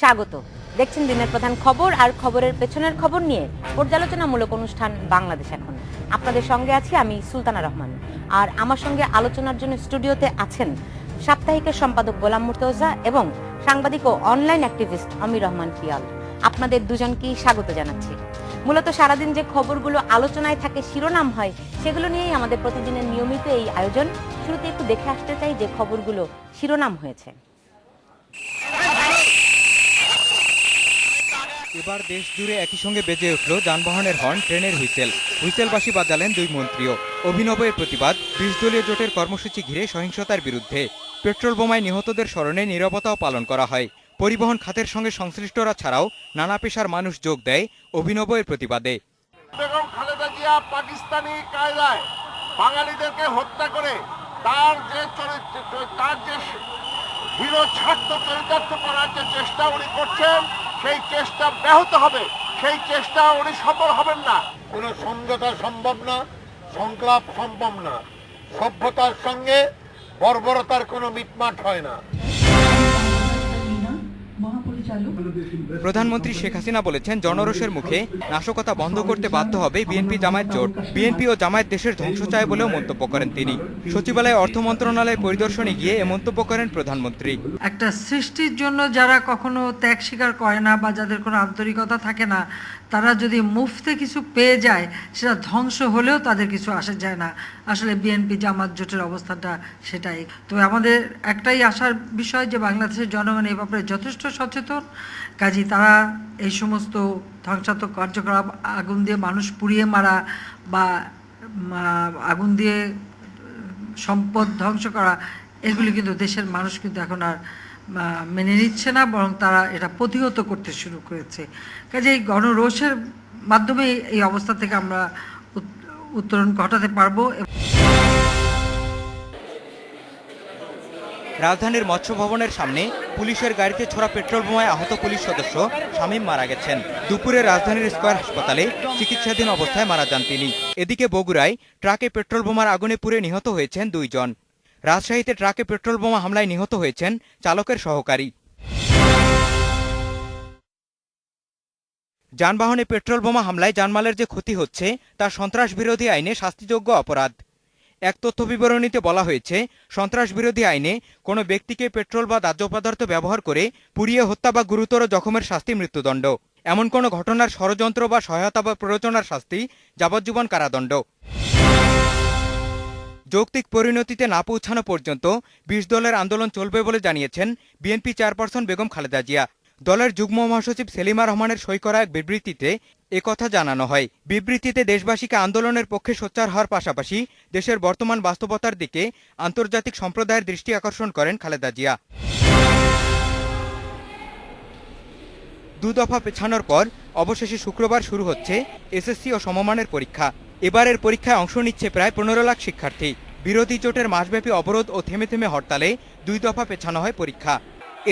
স্বাগত। দেখছেন দিনের প্রধান খবর আর খবরের পেছনের খবর নিয়ে পর্যালোচনামূলক অনুষ্ঠান বাংলাদেশ এখন। আপনাদের সঙ্গে আছি আমি সুলতানা রহমান, আর আমার সঙ্গে আলোচনার জন্য স্টুডিওতে আছেন সাপ্তাহিকের সম্পাদক গোলাম মুর্তজা এবং সাংবাদিক ও অনলাইন অ্যাক্টিভিস্ট আমির রহমান পিয়াল। আপনাদের দুজনকেই স্বাগত জানাচ্ছি। মূলত সারাদিন যে খবরগুলো আলোচনায় থাকে, শিরোনাম হয়, সেগুলো নিয়েই আমাদের প্রতিদিনের নিয়মিত এই আয়োজন। শুরুতে একটু দেখে আসতে চাই যে খবরগুলো শিরোনাম হয়েছে। এবার দেশ জুড়ে একই সঙ্গে বেজে উঠল যানবাহনের হর্ন, ট্রেনের হুইসেলবাসী বাজালেন দুই মন্ত্রীও। অভিনব এর প্রতিবাদ 20 দলীয় জোটের কর্মসূচি ঘিরে সহিংসতার বিরুদ্ধে। পেট্রোল বোমায় নিহতদের স্মরণে নীরবতাও পালন করা হয়। পরিবহন খাতের সঙ্গে সংশ্লিষ্টরা ছাড়াও নানা পেশার মানুষ যোগ দেয় অভিনব এর প্রতিবাদে। বেগম খালেদা জিয়া পাকিস্তানি কায়দায় বাঙালিদেরকে হত্যা করে তার যে হিরো ছাত্র চরিতার্থ করার যে চেষ্টা উনি করছেন, সেই চেষ্টা ব্যাহত হবে। সেই চেষ্টা উনি সফল হবেন না। কোনো সমঝোতা সম্ভব না, সংলাপ সম্ভব না। সভ্যতার সঙ্গে বর্বরতার কোনো মিটমাট হয় না। প্রধানমন্ত্রী শেখ হাসিনা বলেছেন, জনরোষের মুখে নাশকতা বন্ধ করতে বাধ্য হবে বিএনপি জামায়াত জোট। বিএনপি ও জামায়াত দেশের ধ্বংস চায় বলেও মন্তব্য করেন তিনি। সচিবালয়ে অর্থ মন্ত্রণালয় পরিদর্শনে গিয়ে এ মন্তব্য করেন প্রধানমন্ত্রী। একটা সৃষ্টির জন্য যারা কখনো ত্যাগ স্বীকার করে না বা যাদের কোনো আন্তরিকতা থাকে না, তারা যদি মুফতে কিছু পেয়ে যায়, সেটা ধ্বংস হলেও তাদের কিছু আসে যায় না। আসলে বিএনপি জামাত জোটের অবস্থাটা সেটাই। তবে আমাদের একটাই আশার বিষয় যে বাংলাদেশের জনগণ এই ব্যাপারে যথেষ্ট সচেতন। কাজী তারা এই সমস্ত ধ্বংসাত্মক কার্যকলাপ, আগুন দিয়ে মানুষ পুড়িয়ে মারা বা আগুন দিয়ে সম্পদ ধ্বংস করা, এগুলি কিন্তু দেশের মানুষ কিন্তু এখন আর মেনে নিচ্ছে না, বরং তারা এটা প্রতিহত করতে শুরু করেছে। কাজে এই গণরোষের মাধ্যমে এই অবস্থা থেকে আমরা উত্তরণ ঘটাতে পারবো। রাজধানীর মৎস্য ভবনের সামনে পুলিশের গাড়িতে ছোড়া পেট্রোল বোমায় আহত পুলিশ সদস্য শামীম মারা গেছেন। দুপুরে রাজধানীর স্কয়ার হাসপাতালে চিকিৎসাধীন অবস্থায় মারা যান তিনি। এদিকে বগুড়ায় ট্রাকে পেট্রোল বোমার আগুনে পুড়ে নিহত হয়েছেন 2 জন। রাজশাহীতে ট্রাকে পেট্রোল বোমা হামলায় নিহত হয়েছেন চালকের সহকারী। যানবাহনে পেট্রোল বোমা হামলায় জানমালের যে ক্ষতি হচ্ছে তা সন্ত্রাস বিরোধী আইনে শাস্তিযোগ্য অপরাধ। এক তথ্য বিবরণীতে বলা হয়েছে, সন্ত্রাস বিরোধী আইনে কোনো ব্যক্তিকে পেট্রোল বা দাহ্য পদার্থ ব্যবহার করে পুড়িয়ে হত্যা বা গুরুতর জখমের শাস্তি মৃত্যুদণ্ড। এমন কোনো ঘটনার ষড়যন্ত্র বা সহায়তা বা প্ররোচনার শাস্তি যাবজ্জীবন কারাদণ্ড। যৌক্তিক পরিণতিতে না পৌঁছানো পর্যন্ত 20 দলের আন্দোলন চলবে বলে জানিয়েছেন বিএনপি চেয়ারপারসন বেগম খালেদা জিয়া। দলের যুগ্ম মহাসচিব সেলিমা রহমানের সই করা এক বিবৃতিতে একথা জানানো হয়। বিবৃতিতে দেশবাসীকে আন্দোলনের পক্ষে সোচ্চার হওয়ার পাশাপাশি দেশের বর্তমান বাস্তবতার দিকে আন্তর্জাতিক সম্প্রদায়ের দৃষ্টি আকর্ষণ করেন খালেদা জিয়া। 2 দফা পেছানোর পর অবশেষে শুক্রবার শুরু হচ্ছে এসএসসি ও সমমানের পরীক্ষা। এবারের পরীক্ষায় অংশ নিচ্ছে প্রায় 15 লাখ শিক্ষার্থী। বিরোধী জোটের মাসব্যাপী অবরোধ ও থেমে থেমে হরতালে 2 দফা পেছানো হয় পরীক্ষা।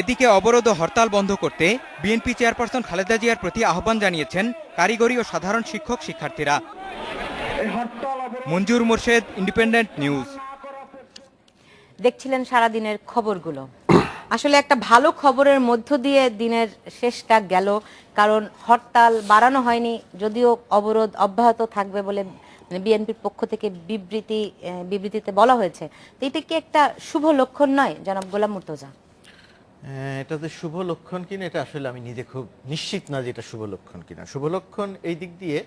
এদিকে অবরোধ ও হরতাল বন্ধ করতে বিএনপি চেয়ারপারসন খালেদা জিয়ার প্রতি আহ্বান জানিয়েছেন কারিগরি ও সাধারণ শিক্ষক শিক্ষার্থীরা। মঞ্জুর মোর্শেদ, ইন্ডিপেন্ডেন্ট নিউজ। দেখছিলেন সারাদিনের খবরগুলো। আসলে একটা ভালো খবরের মধ্য দিয়ে দিনের শেষটা গেল, কারণ হরতাল বাড়ানো হয়নি, যদিও অবরোধ অব্যাহত থাকবে বলে বিএনপির পক্ষ থেকে বিবৃতিতে বলা হয়েছে। তো এটা কি একটা শুভ লক্ষণ নয়, জনাব গোলাম মুর্তজা? এটা যে শুভ লক্ষণ কিনা, এটা আসলে আমি নিজে খুব নিশ্চিত না যে এটা শুভ লক্ষণ কিনা। শুভ লক্ষণ এই দিক দিয়ে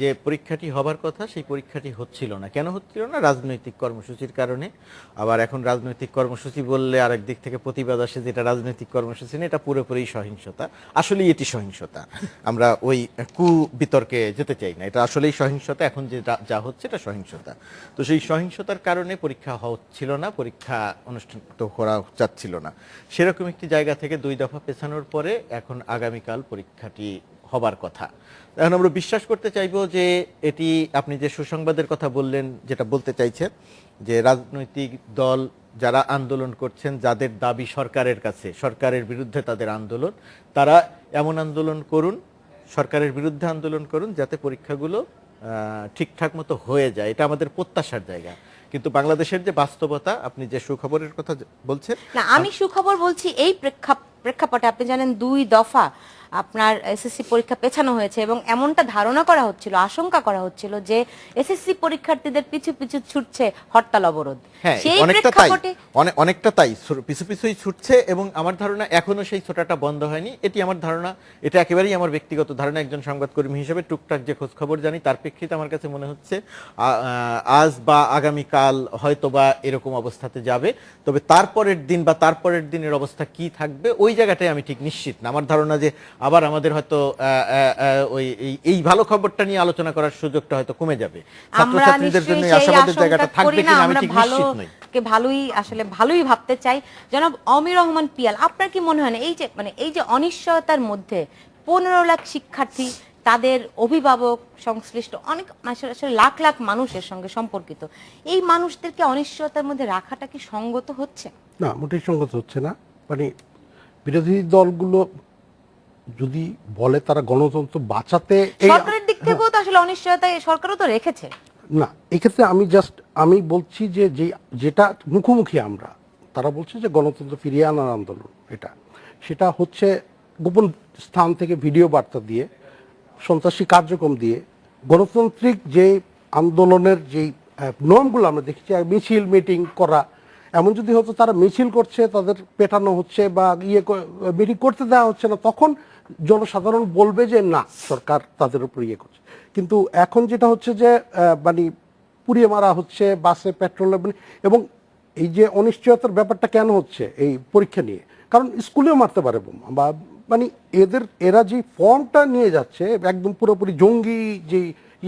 যে পরীক্ষাটি হবার কথা, সেই পরীক্ষাটি হচ্ছিল না। কেন হচ্ছিল না? রাজনৈতিক কর্মসূচির কারণে। আবার এখন রাজনৈতিক কর্মসূচি বললে আরেক দিক থেকে প্রতিবাদ আসে যে এটা রাজনৈতিক কর্মসূচি না, এটা পুরোপুরি সহিংসতা। আসলেই এটি সহিংসতা। আমরা ওই বিতর্কে যেতে চাই না। এটা আসলেই সহিংসতা। এখন যে যা হচ্ছে এটা সহিংসতা। তো সেই সহিংসতার কারণে পরীক্ষা হচ্ছিল না, পরীক্ষা অনুষ্ঠিত করা যাচ্ছিল না। সেরকম একটি জায়গা থেকে 2 দফা পেছানোর পরে এখন আগামীকাল পরীক্ষাটি হবার কথা। এখন আমরা বিশ্বাস করতে চাইবো যে এটি, আপনি যে সুসংবাদের কথা বললেন, যেটা বলতে চাইছেন যে রাজনৈতিক দল যারা আন্দোলন করছেন, যাদের দাবি সরকারের কাছে, সরকারের বিরুদ্ধে তাদের আন্দোলন, তারা এমন আন্দোলন করুন, সরকারের বিরুদ্ধে আন্দোলন করুন, যাতে পরীক্ষাগুলো ঠিকঠাক মতো হয়ে যায়। এটা আমাদের প্রত্যাশার জায়গা। কিন্তু বাংলাদেশের যে বাস্তবতা, আপনি যে সুখবরের কথা বলছেন, না, আমি সুখবর বলছি এই প্রেক্ষাপটে আপনি জানেন 2 দফা আপনার এসএসসি পরীক্ষা পেছানো হয়েছে এবং এমনটা ধারণা করা হচ্ছিল, আশঙ্কা করা হচ্ছিল যে এসএসসি পরীক্ষার্থীদের পিছু পিছু ছুটছে হরতাল অবরোধ। হ্যাঁ, সেই অনেকটা তাই, প্রেক্ষাপটে অনেকটা তাই পিছু পিছুই ছুটছে এবং আমার ধারণা এখনো সেই ছোটাটা বন্ধ হয়নি। এটি আমার ধারণা, এটা একেবারেই আমার ব্যক্তিগত ধারণা। একজন সংবাদকর্মী হিসেবে টুকটাক যে খোঁজ খবর জানি তার প্রেক্ষিতে আমার কাছে মনে হচ্ছে আজ বা আগামীকাল হয়তো বা এরকম অবস্থাতে যাবে। তবে তারপরের দিন বা তারপরের দিনের অবস্থা কি থাকবে ওই জায়গাটাই আমি ঠিক নিশ্চিত না। আমার ধারণা যে আবার আমাদের হয়তো এই ভালো খবরটা নিয়ে আলোচনা করার সুযোগটা হয়তো কমে যাবে। ছাত্রছাত্রীদের জন্য আশাবাদের জায়গাটা থাকবে কিনা আমি ঠিক নিশ্চিত নই। ভালোই ভাবতে চাই। জনাব অমির রহমান পিয়াল, আপনার কি মনে হয় না এই যে অনিশ্চয়তার মধ্যে 15 লাখ শিক্ষার্থী, তাদের অভিভাবক, সংশ্লিষ্ট অনেক আসলে লাখ লাখ মানুষের সঙ্গে সম্পর্কিত, এই মানুষদেরকে অনিশ্চয়তার মধ্যে রাখাটা কি সঙ্গত হচ্ছে? না, মোটেই সঙ্গত হচ্ছে না। মানে বিরোধী দলগুলো যদি বলে তারা গণতন্ত্র বাঁচাতে, সরকারের দিক থেকেও তো আসলে অনিশ্চয়তা সরকারও তো রেখেছে। না, এক্ষেত্রে আমি বলছি যে যেটা মুখোমুখি আমরা, তারা বলছে যে গণতন্ত্র ফিরিয়ে আনার আন্দোলন, সেটা হচ্ছে গোপন স্থান থেকে ভিডিও বার্তা দিয়ে, সন্ত্রাসী কার্যক্রম দিয়ে গণতান্ত্রিক যে আন্দোলনের যেই নিয়মগুলো আমরা দেখেছি, মিছিল মিটিং করা, এমন যদি হতো তারা মিছিল করছে, তাদের পেটানো হচ্ছে বা মিটিং করতে দেওয়া হচ্ছে না, তখন জনসাধারণ বলবে যে না, সরকার তাদের উপর করছে। কিন্তু এখন যেটা হচ্ছে যে মানে পুড়িয়ে মারা হচ্ছে বাসে পেট্রোল, এবং এই যে অনিশ্চয়তার ব্যাপারটা কেন হচ্ছে এই পরীক্ষা নিয়ে, কারণ স্কুলেও মারতে পারে বোমা, বা মানে এরা যে ফর্মটা নিয়ে যাচ্ছে একদম পুরোপুরি জঙ্গি যে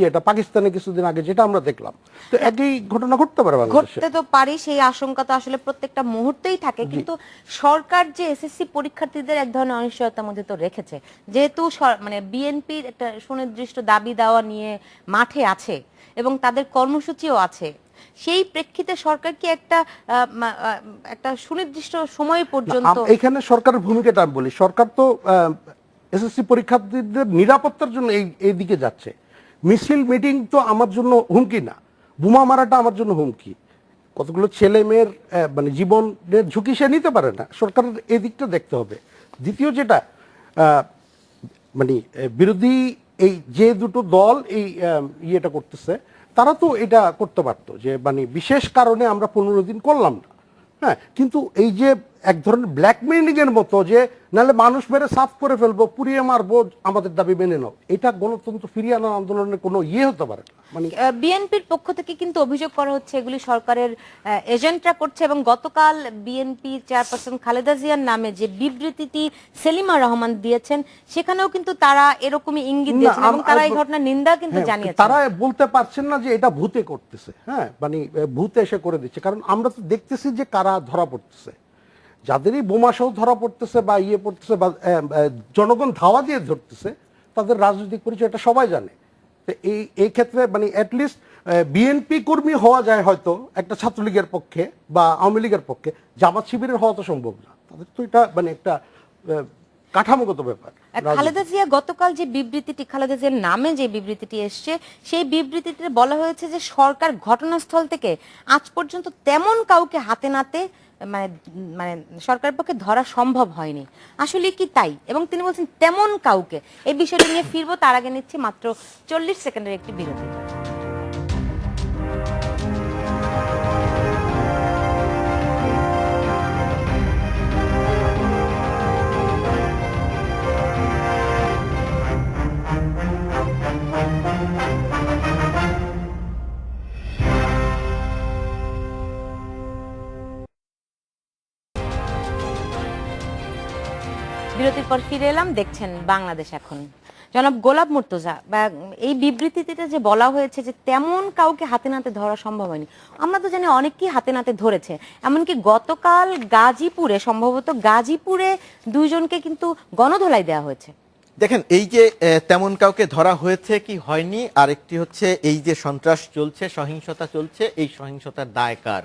এটা পাকিস্তানে কিছুদিন আগে যেটা আমরা দেখলাম, তো একই ঘটনা ঘটতে পারে বাংলাদেশে। ঘটতে তো পারে, সেই আশঙ্কা তো আসলে প্রত্যেকটা মুহূর্তেই থাকে। কিন্তু সরকার যে এসএসসি পরীক্ষার্থীদের এক ধরনের অনিশ্চয়তার মধ্যে তো রেখেছে, যেহেতু মানে বিএনপির একটা সুনির্দিষ্ট দাবি দাওয়া নিয়ে মাঠে আছে এবং তাদের কর্মসূচিও আছে, সেই প্রেক্ষিতে সরকার কি একটা সুনির্দিষ্ট সময় পর্যন্ত, এখানে সরকারের ভূমিকাটা আমি বলি, সরকার তো এসএসসি পরীক্ষার্থীদের নিরাপত্তার জন্য এই দিকে যাচ্ছে। মিছিল মিটিং তো আমার জন্য হুমকি না, বোমা মারাটা আমার জন্য হুমকি। কতগুলো ছেলে মেয়ের মানে জীবনের ঝুঁকি সে নিতে পারে না, সরকারের এই দিকটা দেখতে হবে। দ্বিতীয় যেটা মানে বিরোধী এই যে দুটো দল এই ইয়েটা করতেছে, তারা তো এটা করতে পারতো যে মানে বিশেষ কারণে আমরা 15 দিন করলাম না, হ্যাঁ, কিন্তু এই যে এক ধরনের ব্ল্যাকমেইলিং এর মতো, যে নাহলে মানুষ মেরে সাফ করে ফেলবো, পুড়িয়ে মারবো, আমাদের দাবি মেনে নাও, এটা গণতন্ত্র ফিরিয়ে আনার আন্দোলনের কোনো হতে পারে না। মানে বিএনপির পক্ষ থেকে কিন্তু অভিযোগ করা হচ্ছে এগুলি সরকারের এজেন্টরা করছে, এবং গতকাল বিএনপি চেয়ারপারসন খালেদা জিয়ার নামে যে বিবৃতিটি সেলিমা রহমান দিয়েছেন, সেখানেও কিন্তু তারা এরকমই ইঙ্গিত দিয়েছেন এবং তারা এই ঘটনার নিন্দা কিন্তু জানিয়েছেন। তারা বলতে পারছেন না যে এটা ভূতে করতেছে, হ্যাঁ, মানে ভূতে এসে করে দিচ্ছে, কারণ আমরা তো দেখতেছি যে কারা ধরা পড়তেছে, যাদেরই বোমাসহ ধরা পড়তেছে বা পড়তেছে বা জনগণ ধাওয়া দিয়ে ধরতেছে, তাদের রাজনৈতিক পরিচয় এটা সবাই জানে। তো এই ক্ষেত্রে মানে অ্যাটলিস্ট বিএনপি কর্মী হওয়া যায় হয়তো একটা ছাত্রলীগের পক্ষে বা আওয়ামী লীগের পক্ষে, জামাত শিবিরের হওয়া তো সম্ভব না, তাদের তো এটা মানে একটা কাঠামোগত ব্যাপার। খালেদা জিয়া গতকাল যে বিবৃতিটি, খালেদা জিয়ার নামে যে বিবৃতিটি এসছে, সেই বিবৃতিতে বলা হয়েছে যে সরকার ঘটনাস্থল থেকে আজ পর্যন্ত তেমন কাউকে হাতে নাতে মানে সরকারের পক্ষে ধরা সম্ভব হয়নি। আসলে কি তাই? এবং তিনি বলছেন তেমন কাউকে। এই বিষয়টা নিয়ে ফিরবো, তার আগে নিচ্ছি মাত্র 40 সেকেন্ডের একটি বিরতি। বিরতির পর ফিরে এলাম, দেখছেন বাংলাদেশ এখন। জনাব গোলাপ মুর্তজা, এই বিবৃতিতে যে বলা হয়েছে যে তেমন কাউকে হাতে নাতে ধরা সম্ভব হয়নি, আমরা তো জানি অনেকেই হাতে নাতে ধরেছে। এমনকি গতকাল গাজীপুরে, সম্ভবত গাজীপুরে 2 জনকে কিন্তু গণধোলাই দেওয়া হয়েছে। দেখেন, এই যে তেমন কাউকে ধরা হয়েছে কি হয়নি, আরেকটি হচ্ছে এই যে সন্ত্রাস চলছে, সহিংসতা চলছে, এই সহিংসতার দায় কার?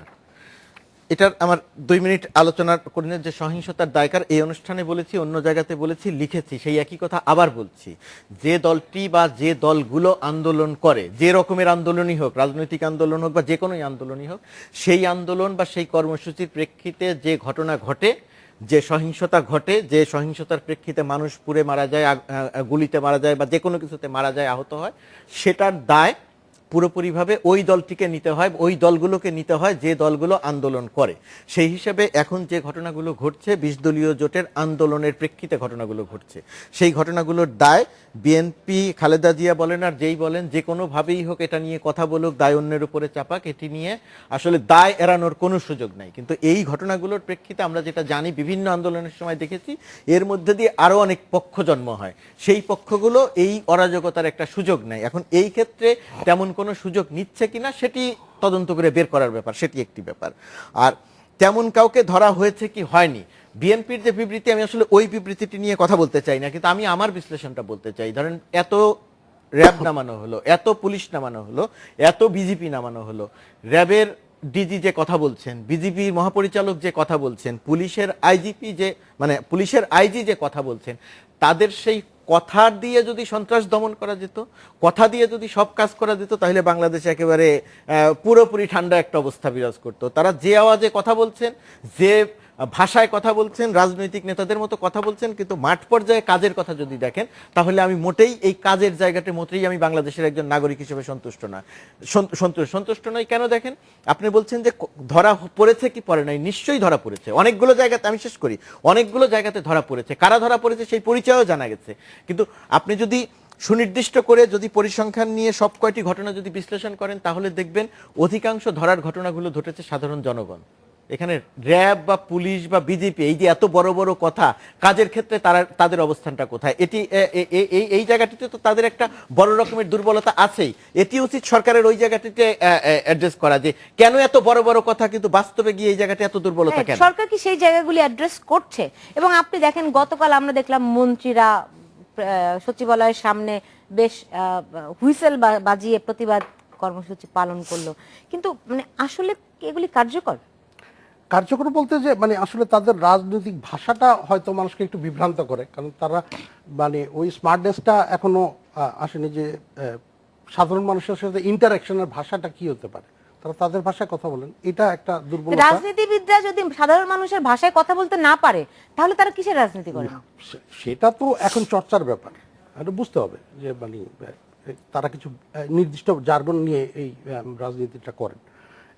এটার আমার 2 মিনিট আলোচনা করি না। যে সহিংসতার দায়কার এই অনুষ্ঠানে বলেছি, অন্য জায়গাতে বলেছি, লিখেছি, সেই একই কথা আবার বলছি। যে দলটি বা যে দলগুলো আন্দোলন করে, যে রকমের আন্দোলনই হোক, রাজনৈতিক আন্দোলন হোক বা যে কোনোই আন্দোলনই হোক, সেই আন্দোলন বা সেই কর্মসূচির প্রেক্ষিতে যে ঘটনা ঘটে যে সহিংসতা ঘটে, যে সহিংসতার প্রেক্ষিতে মানুষ পুড়ে মারা যায়, গুলিতে মারা যায় বা যে কোনো কিছুতে মারা যায়, আহত হয়, সেটার দায় পুরোপুরিভাবে ওই দলটিকে নিতে হয়, ওই দলগুলোকে নিতে হয় যে দলগুলো আন্দোলন করে। সেই হিসেবে এখন যে ঘটনাগুলো ঘটছে 20 দলীয় জোটের আন্দোলনের প্রেক্ষিতে ঘটনাগুলো ঘটছে, সেই ঘটনাগুলোর দায় বিএনপি, খালেদা জিয়া বলেন আর যেই বলেন, যে কোনোভাবেই হোক এটা নিয়ে কথা বলুক, দায় অন্যের উপরে চাপাক, এটি নিয়ে আসলে দায় এড়ানোর কোনো সুযোগ নাই। কিন্তু এই ঘটনাগুলোর প্রেক্ষিতে আমরা যেটা জানি, বিভিন্ন আন্দোলনের সময় দেখেছি, এর মধ্যে দিয়ে আরো অনেক পক্ষ জন্ম হয়, সেই পক্ষগুলো এই অরাজকতার একটা সুযোগ নেয়। এখন এই ক্ষেত্রে তেমন কোনো সুযোগ নিচ্ছে কিনা সেটি তদন্ত করে বের করার ব্যাপার, সেটি একটি ব্যাপার। আর তেমন কাউকে ধরা হয়েছে কি হয়নি, বিএনপির যে বিবৃতি, আমি আসলে ওই বিবৃতিটি নিয়ে কথা বলতে চাই না, কিন্তু আমি আমার বিশ্লেষণটা বলতে চাই। ধরেন এত র্যাব নামানো হলো, এত পুলিশ নামানো হলো, এত বিজেপি নামানো হলো, র্যাবের ডিজি যে কথা বলছেন, বিজিবির মহাপরিচালক যে কথা বলছেন, পুলিশের আইজিপি যে পুলিশের আইজি যে কথা বলছেন, তাদের সেই কথা দিয়ে যদি সন্ত্রাস দমন করা যেত, কথা দিয়ে যদি সব কাজ করা যেত, তাহলে বাংলাদেশে একেবারে পুরোপুরি ঠান্ডা একটা অবস্থা বিরাজ করতো। তারা যে আওয়াজে কথা বলছেন, যে ভাষায় কথা বলছেন, রাজনৈতিক নেতাদের মতো কথা বলছেন, কিন্তু মাঠ পর্যায়ে কাজের কথা যদি দেখেন, তাহলে আমি মোটেই এই কাজের জায়গাটির মতোই আমি বাংলাদেশের একজন নাগরিক হিসেবে সন্তুষ্ট নই। কেন দেখেন, আপনি বলছেন যে ধরা পড়েছে কি পড়ে নাই, নিশ্চয়ই ধরা পড়েছে অনেকগুলো জায়গাতে, আমি শেষ করি, অনেকগুলো জায়গাতে ধরা পড়েছে। কারা ধরা পড়েছে সেই পরিচয়ও জানা গেছে। কিন্তু আপনি যদি সুনির্দিষ্ট করে যদি পরিসংখ্যান নিয়ে সব কয়টি ঘটনা যদি বিশ্লেষণ করেন, তাহলে দেখবেন অধিকাংশ ধরার ঘটনাগুলো ঘটেছে সাধারণ জনগণ। এখানে র্যাব বা পুলিশ বা বিজেপি, এই যে এত বড় বড় কথা, কাজের ক্ষেত্রে তাদের অবস্থানটা কোথায়? এটি এই জায়গাটিতে তো তাদের একটা বড় রকমের দুর্বলতা আছেই। এটি উচিত সরকারের ওই জায়গাটিতে অ্যাড্রেস করা, যে কেন এত বড় বড় কথা কিন্তু বাস্তবে গিয়ে এই জায়গাটা এত দুর্বলতা কেন? সরকার কি সেই জায়গাগুলি অ্যাড্রেস করছে? এবং আপনি দেখেন গতকাল আমরা দেখলাম মন্ত্রীরা সচিবালয়ের সামনে বেশ হুইসেল বাজিয়ে প্রতিবাদ কর্মসূচি পালন করলো, কিন্তু আসলে এগুলি কার্যকর বলতে যে আসলে তাদের রাজনৈতিক ভাষাটা হয়তো মানুষকে একটু বিভ্রান্ত করে, কারণ তারা ওই স্মার্টনেসটা এখনো আসেনি যে সাধারণ মানুষের সাথে ইন্টারাকশনের ভাষাটা কি হতে পারে, তারা তাদের ভাষায় কথা বলেন, এটা একটা দুর্বলতা। রাজনীতিবিদরা যদি সাধারণ মানুষের ভাষায় কথা বলতে না পারে, তাহলে তারা কিসের রাজনীতি করে? সেটা তো এখন চর্চার ব্যাপার, এটা বুঝতে হবে যে তারা কিছু নির্দিষ্ট জার্গন নিয়ে এই রাজনীতিটা করেন।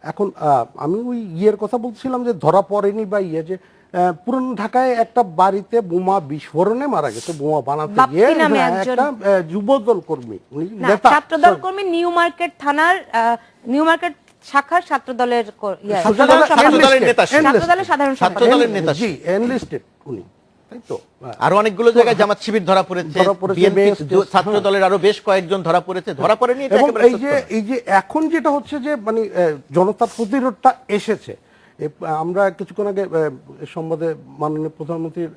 এখন আমি ওই ইয়ের কথা বলছিলাম যে ধরা পড়েনি বা যে পুরান ঢাকায় একটা বাড়িতে বোমা বিস্ফোরণে মারা গেছে, বোমা বানাতে গিয়ে একটা যুবদল কর্মী, ছাত্রদল কর্মী, নিউ মার্কেট থানার নিউ মার্কেট শাখার ছাত্রদলের সাধারণ নেতা, জি এনলিস্টেড উনি, তাই তো। আরো অনেকগুলো জায়গায় জামাত শিবির ধরা পড়েছে, ছাত্র দলের আরো বেশ কয়েকজন ধরা পড়েছে, ধরা পড়েনি। এবং এই যে এখন যেটা হচ্ছে যে জনতার প্রতিরোধটা এসেছে, আমরা কিছুক্ষণ আগে সংবাদে মাননীয় প্রধানমন্ত্রীর